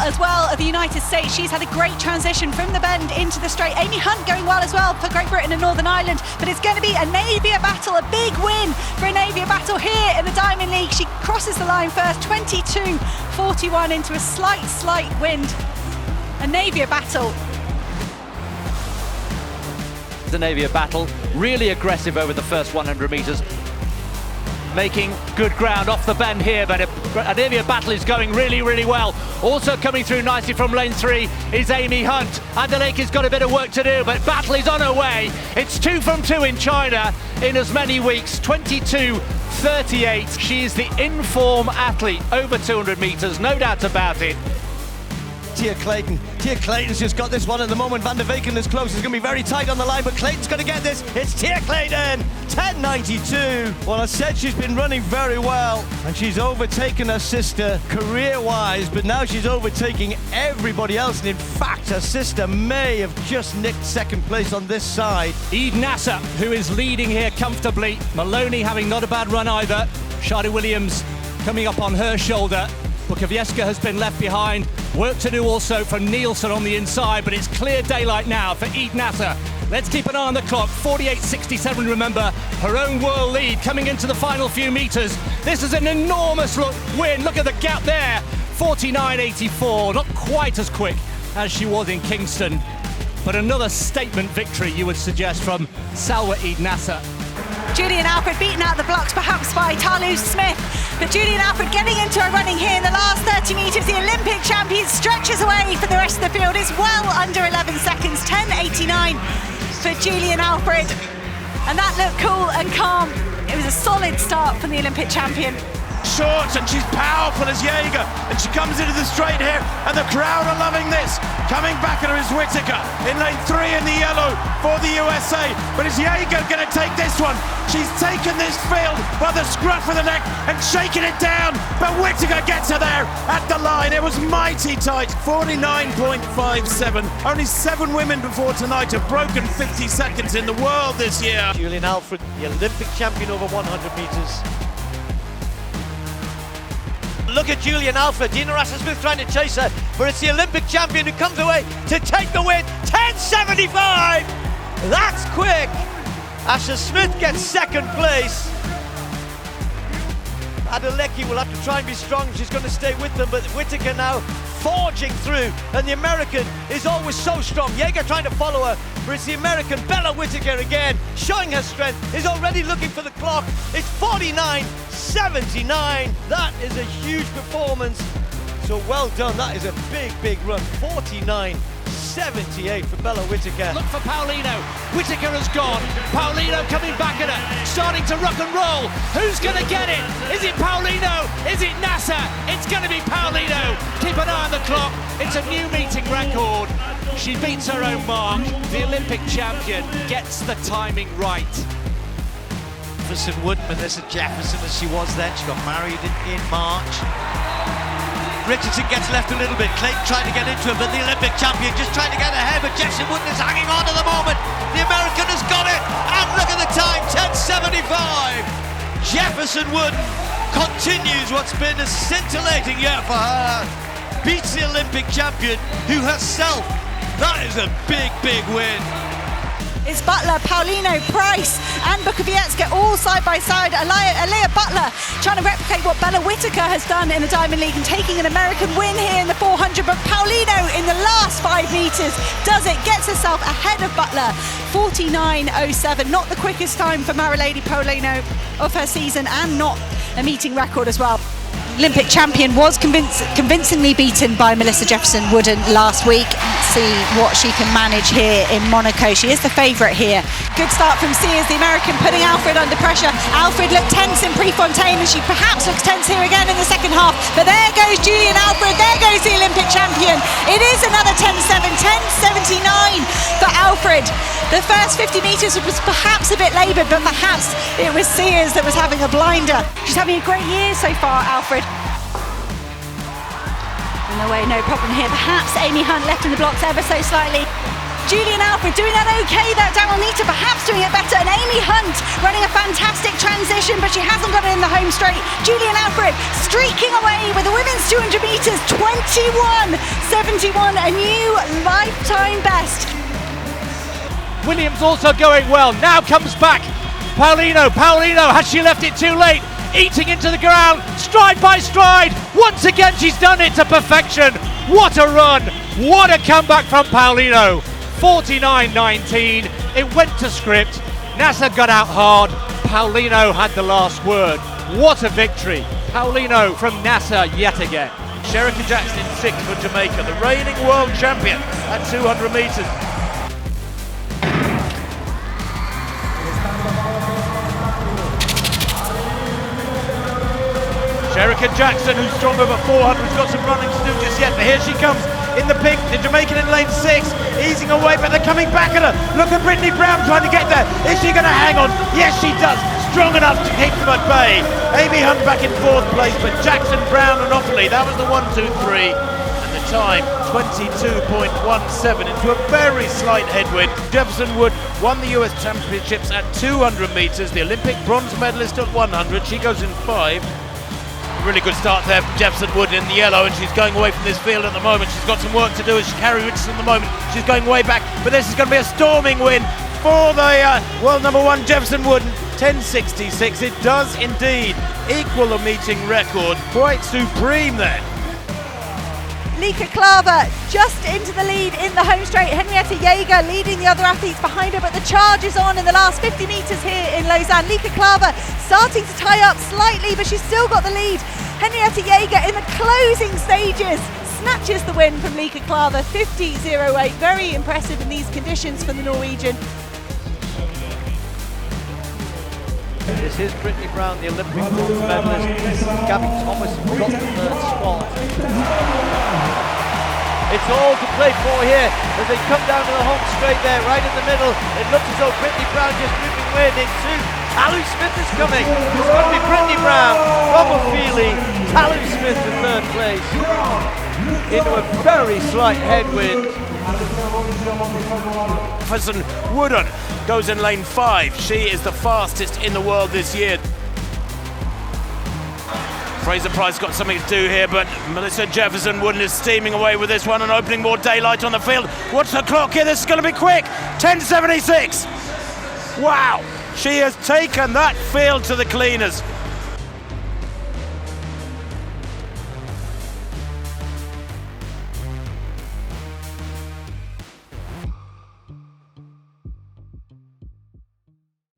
as well of the United States. She's had a great transition from the bend into the straight. Amy Hunt going well as well for Great Britain and Northern Ireland, but it's going to be a Navia battle, a big win for a Navia battle here in the Diamond League. She crosses the line first, 22.41 into a slight wind. A Navia battle. The Navia battle, really aggressive over the first 100 metres. Making good ground off the bend here, but a Navia battle is going really well. Also coming through nicely from lane 3 is Amy Hunt. Adeleke has got a bit of work to do, but battle is on her way. It's 2 from 2 in China in as many weeks, 22.38. She is the in-form athlete over 200 metres, no doubt about it. Tia Clayton's just got this one at the moment. Van der Veken is close. It's going to be very tight on the line, but Clayton's going to get this. It's Tia Clayton, 10.92. Well, I said she's been running very well, and she's overtaken her sister career-wise, but now she's overtaking everybody else, and in fact, her sister may have just nicked second place on this side. Ede Nasser, who is leading here comfortably. Maloney having not a bad run either. Shadi Williams coming up on her shoulder. Bukowiecka has been left behind. Work to do also from Nielsen on the inside, but it's clear daylight now for Ede Nasser. Let's keep an eye on the clock. 48.67, remember, her own world lead coming into the final few metres. This is an enormous win. Look at the gap there. 49.84, not quite as quick as she was in Kingston, but another statement victory, you would suggest, from Salwa Ede Nasser. Julian Alfred beaten out the blocks perhaps by Talu Smith, but Julian Alfred getting into her running here in the last 30 metres. The Olympic champion stretches away for the rest of the field. It's well under 11 seconds, 10.89 for Julian Alfred. And that looked cool and calm. It was a solid start from the Olympic champion. Short, and she's powerful as Jaeger, and she comes into the straight here, and the crowd are loving this. Coming back at her is Whittaker in lane 3 in the yellow for the USA, but is Jaeger going to take this one? She's taken this field by the scruff of the neck and shaking it down, but Whittaker gets her there at the line. It was mighty tight, 49.57. Only 7 women before tonight have broken 50 seconds in the world this year. Julian Alfred, the Olympic champion over 100 metres. Look at Julian Alfred. Dina Rasmussen trying to chase her, but it's the Olympic champion who comes away to take the win. 10.75. That's quick. Asher Smith gets second place. Adeleke will have to try and be strong. She's going to stay with them, but Whittaker now forging through, and the American is always so strong. Jaeger trying to follow her, but it's the American Bella Whittaker again, showing her strength, is already looking for the clock. It's 49.79. That is a huge performance. So well done. That is a big run. 49.78 for Bella Whittaker. Look for Paulino. Whittaker has gone. Paulino coming back at her, starting to rock and roll. Who's going to get it? Is it Paulino? Is it Nasser? It's going to be Paulino. Keep an eye on the clock. It's a new meeting record. She beats her own mark. The Olympic champion gets the timing right. Jefferson Woodman, Melissa Jefferson as she was then. She got married in March. Richardson gets left a little bit. Clayton trying to get into him, but the Olympic champion just trying to get ahead, but Jefferson Woodman is hanging on at the moment. The American has got it, and look at the time, 10.75. Jefferson Woodman continues what's been a scintillating year for her. Beats the Olympic champion, who herself, that is a big win. It's Butler, Paulino, Price and Bukowiecka all side by side. Aliyah Butler trying to replicate what Bella Whittaker has done in the Diamond League and taking an American win here in the 400, but Paulino in the last 5 metres does it, gets herself ahead of Butler. 49.07, not the quickest time for Marilady Paulino of her season, and not a meeting record as well. Olympic champion was convincingly beaten by Melissa Jefferson Wooden last week. Let's see what she can manage here in Monaco. She is the favourite here. Good start from Sears, the American, putting Alfred under pressure. Alfred looked tense in Prefontaine, and she perhaps looks tense here again in the second half. But there goes Julian Alfred, there goes the Olympic champion. It is another 10.7, 10.79 for Alfred. The first 50 metres was perhaps a bit laboured, but perhaps it was Sears that was having a blinder. She's having a great year so far, Alfred. In the way, no problem here. Perhaps Amy Hunt left in the blocks ever so slightly. Julian Alfred doing that okay there. Daryl Neater perhaps doing it better. And Amy Hunt running a fantastic transition, but she hasn't got it in the home straight. Julian Alfred streaking away with the women's 200 metres, 21.71, a new lifetime best. Williams also going well. Now comes back Paulino. Has she left it too late? Eating into the ground, stride by stride. Once again, she's done it to perfection. What a run. What a comeback from Paulino. 49.19. It went to script. NASA got out hard. Paulino had the last word. What a victory. Paulino from NASA yet again. Sherika Jackson in 6th for Jamaica, the reigning world champion at 200 metres. Sherika Jackson, who's strong over 400, has got some running to do just yet, but here she comes in the pink, the Jamaican in lane 6, easing away, but they're coming back at her. Look at Brittany Brown trying to get there. Is she going to hang on? Yes, she does. Strong enough to keep them at bay. Amy Hunt back in 4th place, but Jackson, Brown and Offaly, that was the 1, 2, 3. And the time, 22.17 into a very slight headwind. Jefferson Wood won the US Championships at 200 metres, the Olympic bronze medalist at 100. She goes in 5. Really good start there from Jefferson Wood in the yellow, and she's going away from this field at the moment. She's got some work to do as Carrie Richardson at the moment. She's going way back, but this is going to be a storming win for the world number 1 Jefferson Wood. 10.66. It does indeed equal the meeting record. Quite supreme there. Lika Klaver just into the lead in the home straight. Henrietta Jaeger leading the other athletes behind her, but the charge is on in the last 50 metres here in Lausanne. Lika Klaver starting to tie up slightly, but she's still got the lead. Henrietta Jaeger in the closing stages snatches the win from Lika Klaver, 50.08. Very impressive in these conditions for the Norwegian. This is Brittany Brown, the Olympic bronze medalist. Gabby Thomas got the 3rd spot. It's all to play for here as they come down to the home straight there, right in the middle. It looks as though Brittany Brown just moving way into. Talu Smith is coming. It's going to be Brittany Brown, Robert Feely, Talu Smith in 3rd place. Into a very slight headwind. Jefferson Wooden goes in lane 5. She is the fastest in the world this year. Fraser Price got something to do here, but Melissa Jefferson Wooden is steaming away with this one and opening more daylight on the field. What's the clock here? This is going to be quick. 10.76. Wow, she has taken that field to the cleaners.